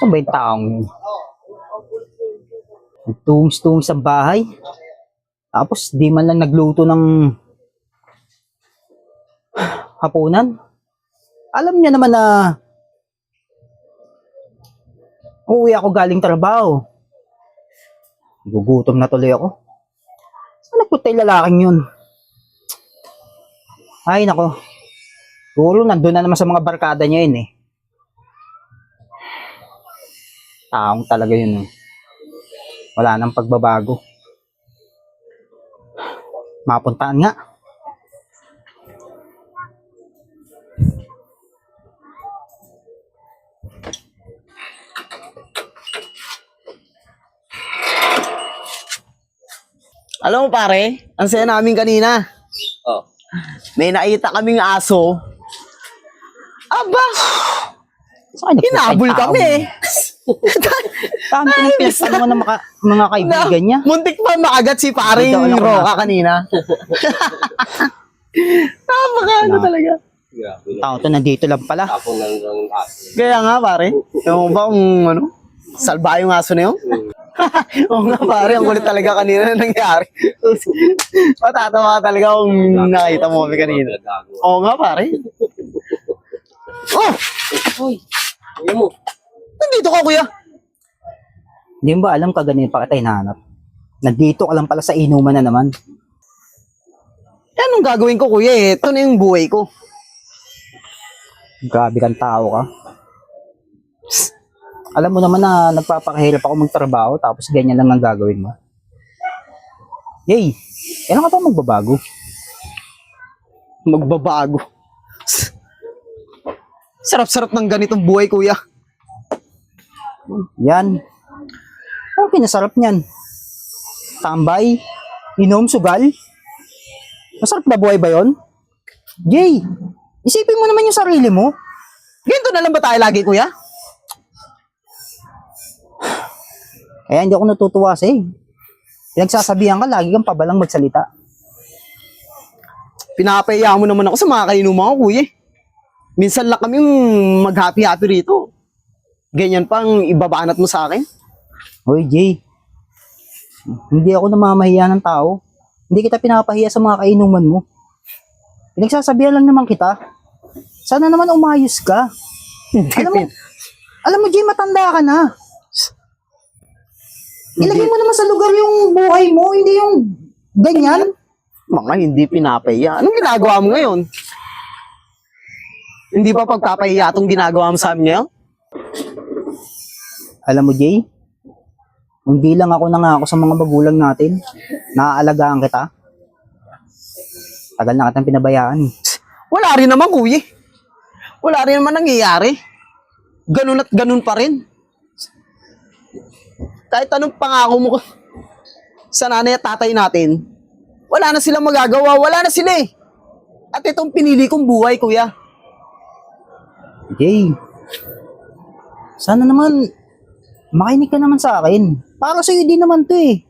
Saan ba yung taong yun? Nagtungis-tungis sa bahay. Tapos di man lang nagluto ng hapunan. Alam niya naman na uuwi ako galing trabaho. Gugutom na tuloy ako. Saan nagpunta yung lalaking yun? Ay nako. Siguro nandun na naman sa mga barkada niya yun eh. Taong talaga yun eh. Wala nang pagbabago. Mapuntaan nga. Alam mo pare, ang saya namin kanina. Oh. May nakita kaming aso. Aba, Saan kayo nagpunta hinabol yung taong kami. yun? Saan pinagpinagtanungan ng mga kaibigan niya? Muntik pa makagat si paring Dito, wala ko Roca kanina. Napaka talaga. Grabe. Tao to nandito lang pala. Tapon ng aso. Kaya nga pare, ewan ko ba kung salba yung aso na yun? Oo nga pare, ang kulit talaga kanina na nangyari. Matatawa ka talaga kung nakita mo kami kanina. Oo nga pare. Oh! Uy, ayun mo. Nandito ka kuya. Hindi mo ba alam ka ganun pa kita hinahanap? Nandito ka lang pala sa inuman na naman. Anong gagawin ko kuya eh? Ito na yung buhay ko. Grabe kang tao ka. Alam mo naman na nagpapakahirap ako magtrabaho tapos ganyan lang ang gagawin mo. Yay! Kailan ka pa magbabago? Magbabago. Sarap-sarap ng ganitong buhay kuya. Yan. Ano pinasarap niyan? Tambay? Inom? Sugal? Masarap na buhay ba yon? Jay! Isipin mo naman yung sarili mo. Ganito na lang ba tayo lagi kuya? Kaya hindi ako natutuwa sa'yo. Pinagsasabihan ka, lagi kang pabalang magsalita. Pinapaya mo naman ako sa mga kainuman ko kuya. Minsan lang kami mag-happy-happy rito. Ganyan pang ibabanat mo sa akin. Hoy, Jay. Hindi ako namamahiya ng tao. Hindi kita pinapahiya sa mga kainuman mo. Pinagsasabihan lang naman kita. Sana naman umayos ka. Alam mo, Jay, matanda ka na. Ilagay mo naman sa lugar yung buhay mo, hindi yung ganyan. Mga hindi pinapaya. Anong ginagawa mo ngayon? Hindi ba pagpapahiya itong ginagawa mo sa amin ngayon? Alam mo, Jay, hindi lang ako nangako sa mga magulang natin. Naaalagaan kita. Tagal na kitang pinabayaan. Wala rin naman kuya. Wala rin naman nangyayari. Ganun at ganun pa rin. Kahit anong pangako mo sa nanay at tatay natin, wala na silang magagawa. Wala na sila eh. At itong pinili kong buhay, kuya. Jay, sana naman makinig ka naman sa akin. Para sa'yo din naman to eh.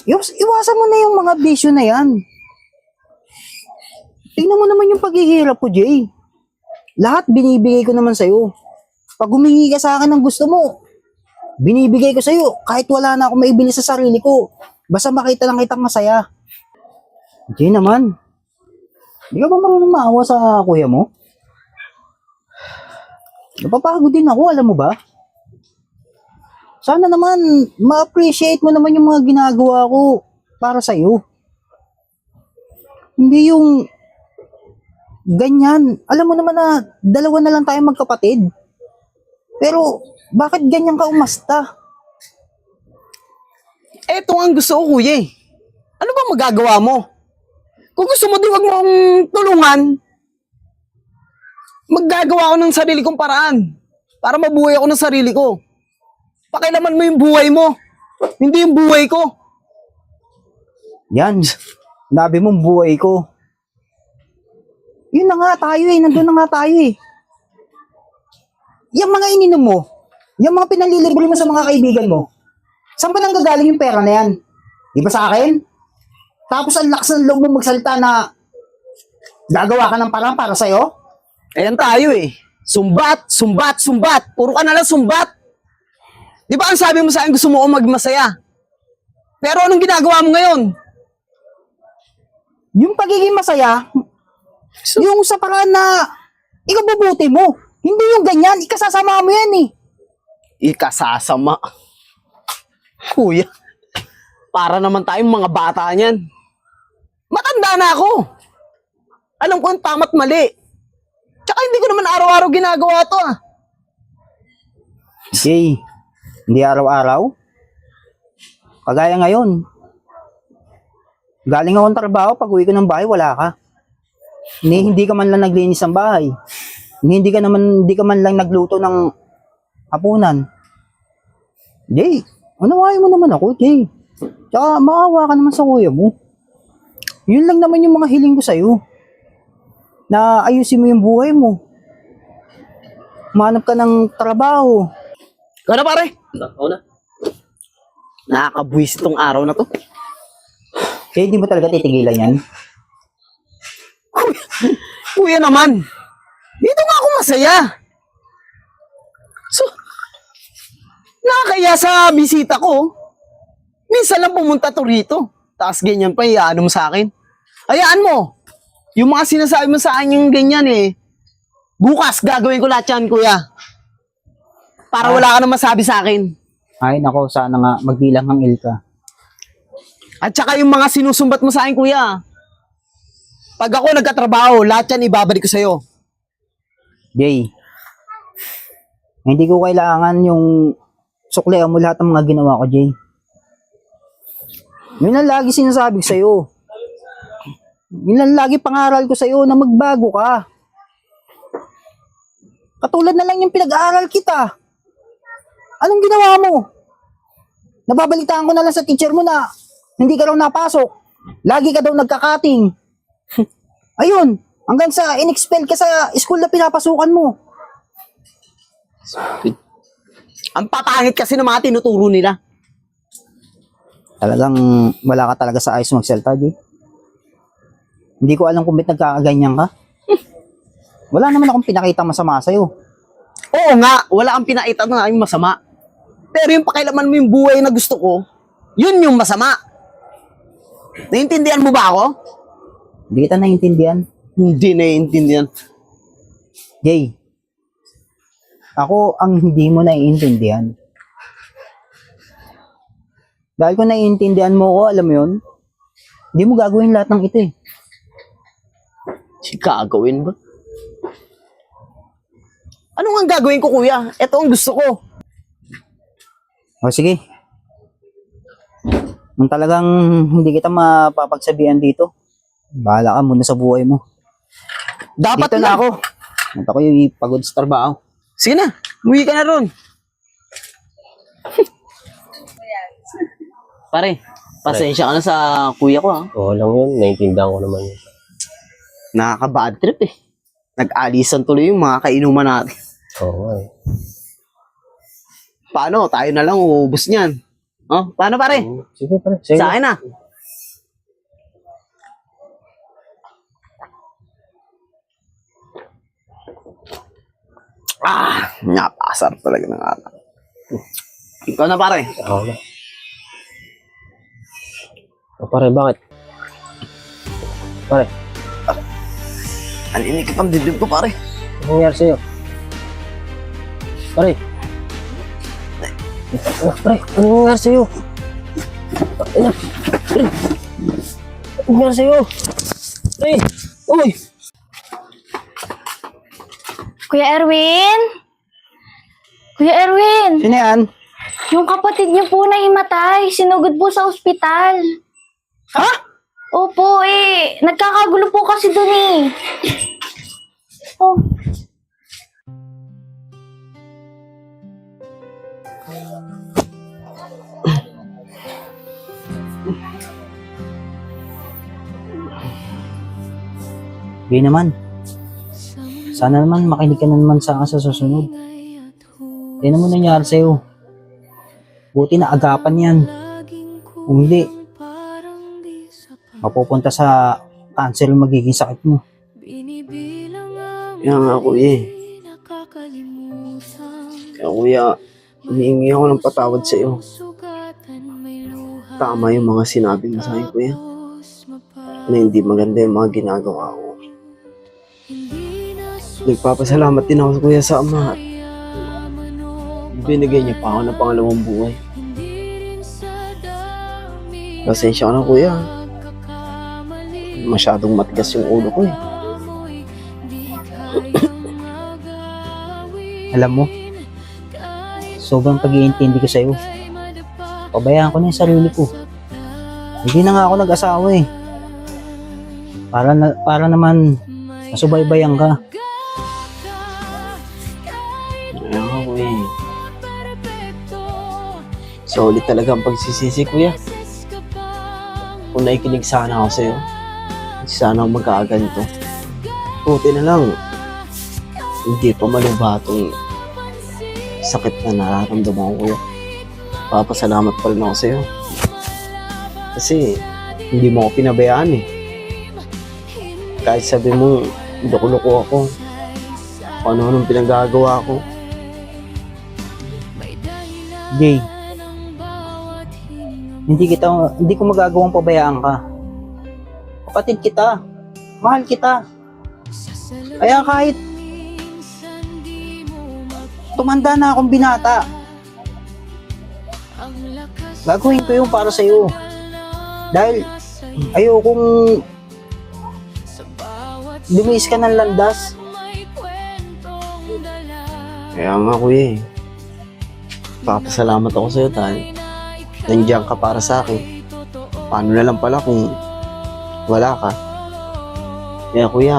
Iwasan mo na yung mga bisyo na yan. Tingnan mo naman yung paghihirap ko, Jay. Lahat binibigay ko naman sa'yo. Pag humingi ka sa akin ng gusto mo, binibigay ko sa'yo kahit wala na ako maibili sa sarili ko. Basta makita lang kitang masaya. Jay naman, di ka ba marunong maawa sa kuya mo? Napapagod din ako, alam mo ba? Sana naman, ma-appreciate mo naman yung mga ginagawa ko para sa'yo. Hindi yung ganyan. Alam mo naman na dalawa na lang tayo magkapatid. Pero, bakit ganyan ka umasta? Eto ang gusto ko, kuya. Ano ba magagawa mo? Kung gusto mo din wag mo akong tulungan, maggagawa ako ng sarili kong paraan para mabuhay ako ng sarili ko. Pakialaman mo yung buhay mo, hindi yung buhay ko. Yan. Nabi mong buhay ko. Yun na nga tayo eh. Nandun na nga tayo eh. Yung mga ininom mo, yung mga pinalilibre mo sa mga kaibigan mo, saan ba nang gagaling yung pera na yan? Di ba sa akin? Tapos ang lakas ng loob mo magsalita na gagawa ka ng parang para sa'yo? Ayan tayo eh. Sumbat, sumbat, sumbat. Puro ka na lang sumbat. Di ba ang sabi mo sa akin gusto mo ako magmasaya? Pero anong ginagawa mo ngayon? Yung pagiging masaya, yung sa paraan na ikabubuti mo. Hindi yung ganyan, ikasasama mo yan eh. Ikasasama. Kuya, para naman tayong mga bata niyan. Matanda na ako. Alam ko yung tama't mali. Tsaka hindi ko naman araw-araw ginagawa to ah. Jay, hindi araw-araw. Kagaya ngayon. Galing akong trabaho, pag uwi ko ng bahay, wala ka. Hindi ka man lang naglinis ng bahay. Hindi ka man lang nagluto ng hapunan. Jay, unawain mo naman ako, Jay. Tsaka maawa ka naman sa kuya mo. Yun lang naman yung mga hiling ko sa'yo. Na ayusin mo yung buhay mo. Manap ka ng trabaho. Ikaw na pare. Ako na. Nakakabuwis itong araw na to. Jay, di mo talaga titigilan yan? Kuya naman. Dito nga ako masaya. So, nakakaya sa bisita ko. Minsan lang pumunta to rito. Tapos ganyan pa, iyaano mo sa akin. Hayaan mo. Yung mga sinasabi mo sa akin yung ganyan eh. Bukas gagawin ko lahat yan, kuya. Para wala ka na masabi sa akin. Ay, nako, sana nga magbilang ang Ilka. At saka yung mga sinusumbat mo sa akin, kuya. Pag ako nagkatrabaho, lahat yan ibabalik ko sa'yo. Jay, hindi ko kailangan yung suklian mo lahat ng mga ginawa ko, Jay. Yun ang lagi sinasabi ko sa'yo. Yun ang lagi pangaral ko sa'yo na magbago ka. Katulad na lang yung pinag-aaral kita. Anong ginawa mo? Nababalitaan ko na lang sa teacher mo na hindi ka raw napasok. Lagi ka daw nagkakating. Ayun, hanggang sa in-expel ka sa school na pinapasukan mo. Ang papangit kasi ng mga tinuturo nila. Talagang wala ka talaga sa ayos magsalta, Jay. Hindi ko alam kung ba't nagkakaganyan ka. Wala naman akong pinakita masama sa'yo. Oo nga, wala kang pinakita na yung masama. Pero yung pakialaman mo yung buhay na gusto ko, yun yung masama. Naiintindihan mo ba ako? Hindi kita naiintindihan. Hindi naiintindihan. Jay, ako ang hindi mo naiintindihan. Dahil kung naiintindihan mo ko, alam mo yun, hindi mo gagawin lahat ng ito eh. Si gagawin ba? Ano nga gagawin ko, kuya? Ito ang gusto ko. O sige. Kung talagang hindi kita mapapagsabihan dito, bahala ka muna sa buhay mo. Dapat Dito na ako. At ako yung ipagod sa trabaho. Sige na, umuwi ka na ron. Pare, pasensya ka na sa kuya ko ha. Oo lang yun. Naintindihan ko naman yun. Nakaka-bad trip eh. Nag-alisan tuloy yung mga kainuman natin. Oo nga eh. Paano? Tayo na lang uubos niyan. Oh, paano pare? Sige pare. Sige. Sa akin na. Napakasarap talaga ng anak. Ikaw na pare. Ako na. O pare, bakit? Pare, Alinig ang dibdib ko pare. anong nangyari sa'yo? Pare. Pare, anong nangyari sa'yo? Ano? Pare. Anong nangyari sa'yo? Pare. Uy. Kuya Erwin? Kuya Erwin, Sino yan? yung kapatid niyo po na himatay, sinugod po sa ospital. Ha? Opo nagkakagulo po kasi dun eh. Oh, Hindi naman. Sana naman makinig ka na naman sa akin sa susunod. Yan naman nangyari sa'yo. Buti na agapan yan. Kung hindi, mapupunta sa cancer yung magiging sakit mo. Yan nga kuya eh. Kuya, humihingi ako ng patawad sa iyo. Tama yung mga sinabi mo sa akin, kuya. Na hindi maganda yung mga ginagawa ko. Nagpapasalamat din ako, kuya, sa ama. Binigay niya pa ako ng pangalawang buhay. Pasensya ka na, kuya. Masyadong matigas yung ulo ko eh. Alam mo, sobrang pag-iintindi ko sa'yo. Pabayaan ko na yung sarili ko. Hindi na nga ako nag-asawa eh. Para naman masubaybayan ka. Ayan ka, kuya. Solid talaga ang pagsisisi, kuya. Kung naikinig sana ako sa'yo, hindi sana ako magkakaganito. Buti na lang, hindi pa malubha itong sakit na nararamdaman ko, kuya. Papasalamat pa rin ako sa'yo. Kasi, hindi mo ako pinabayaan eh. Kahit sabi mo, loko-loko ako. Kung ano-anong pinagagawa ko. Jay, hindi ko magagawang pabayaan ka. Kapatid kita. Mahal kita. Kaya kahit tumanda na akong binata, gagawin ko yung para sa'yo. Dahil ayokong lumis ka ng landas. Kaya nga, kuya eh. Papasalamat ako sa'yo dahil nandiyan ka para sa akin. Paano na lang pala kung wala ka? Kaya kuya,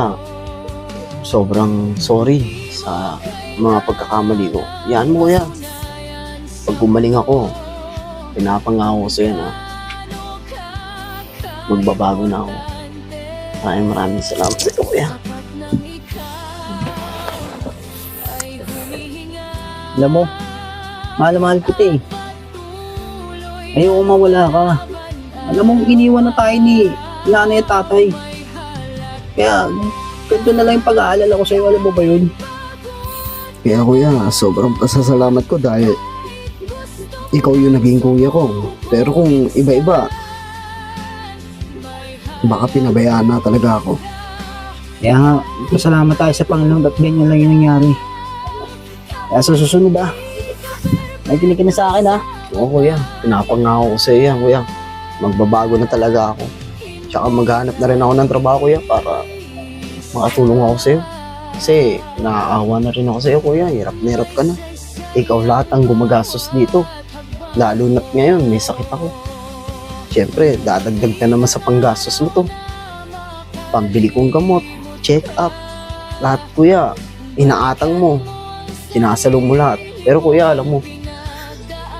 sobrang sorry sa mga pagkakamali ko. Yan mo, kuya. Pag gumaling ako, pinapangako ko sa'yo na magbabago na ako. Maraming salamat sa iyo, kuya. Alam mo, mahal kita eh. Ayoko mawala ka. Alam mo, iniwan na tayo ni nanay at tatay. Kaya, ganito na lang yung pag-aalala ko sa'yo. Alam mo ba yun? Kaya kuya, sobrang pasasalamat ko dahil ikaw yung naging kuya ko. Pero kung iba-iba, baka pinabayaan na talaga ako. Kaya nga, pasalamat tayo sa Panginoon at ganyan lang yung nangyari. Kaya sa susunod nakikinig ka na sa akin Oo kuya, pinapangako ko sa iyo, kuya. Magbabago na talaga ako. Tsaka maghanap na rin ako ng trabaho, kuya, para makatulong ako sa iyo. Kasi naaawa na rin ako sa iyo, kuya. Hirap na hirap ka na. Ikaw lahat ang gumagastos dito. Lalo na't ngayon, may sakit ako. Siyempre, dadagdag ka naman sa panggastos mo to. Pambili kong gamot, check up, lahat, kuya, inaatang mo. Sinasalo mo lahat. Pero kuya, alam mo,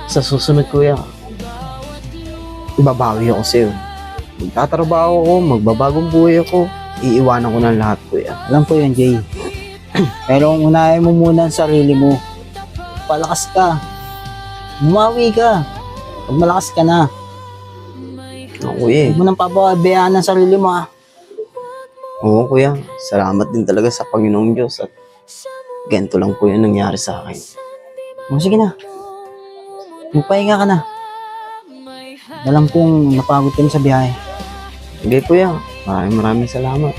sa susunod, kuya, ibabawi ako sa'yo. Magtatrabaho ako, magbabagong buhay ako, iiwanan ko ng lahat, kuya. Alam ko yun, Jay. Pero kung unahin mo muna ang sarili mo, palakas ka. Bumawi ka. Pag malakas ka na, Oo, kuya. huwag mo nang pababayaan ang sarili mo Oo, kuya. Salamat din talaga sa Panginoong Diyos at ganito lang po yung nangyari sa akin. O sige na. Magpahinga ka na. Alam kong napagod ka na sa biyahe. Sige, kuya. Maraming salamat.